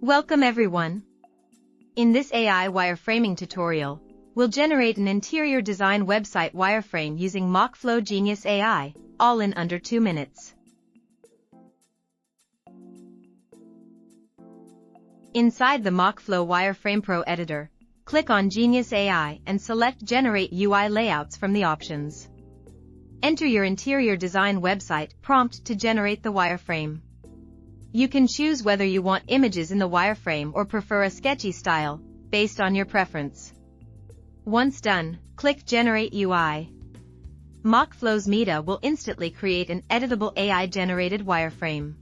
Welcome everyone. In this AI wireframing tutorial, we'll generate an interior design website wireframe using MockFlow Genius AI, all in under 2 minutes. Inside the MockFlow Wireframe Pro editor, click on Genius AI and select Generate UI Layouts from the options. Enter your interior design website prompt to generate the wireframe. You can choose whether you want images in the wireframe or prefer a sketchy style, based on your preference. Once done, click Generate UI. MockFlow's Meta will instantly create an editable AI-generated wireframe.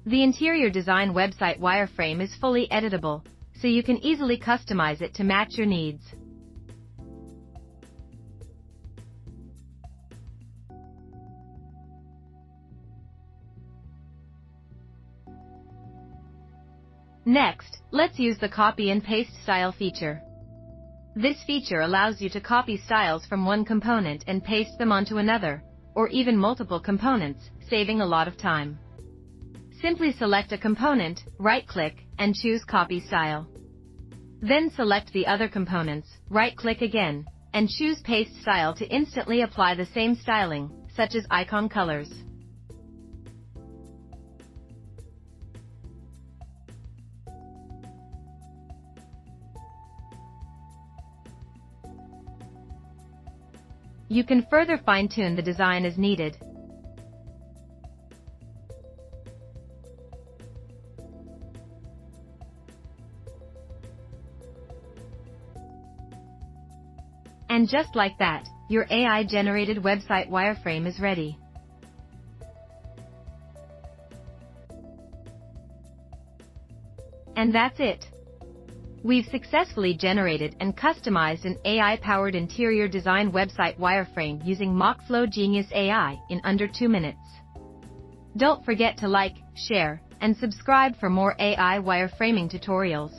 The interior design website wireframe is fully editable, so you can easily customize it to match your needs. Next, let's use the copy and paste style feature. This feature allows you to copy styles from one component and paste them onto another, or even multiple components, saving a lot of time. Simply select a component, right-click, and choose Copy Style. Then select the other components, right-click again, and choose Paste Style to instantly apply the same styling, such as icon colors. You can further fine-tune the design as needed. And just like that, your AI-generated website wireframe is ready. And that's it. We've successfully generated and customized an AI-powered interior design website wireframe using MockFlow Genius AI in under 2 minutes. Don't forget to like, share, and subscribe for more AI wireframing tutorials.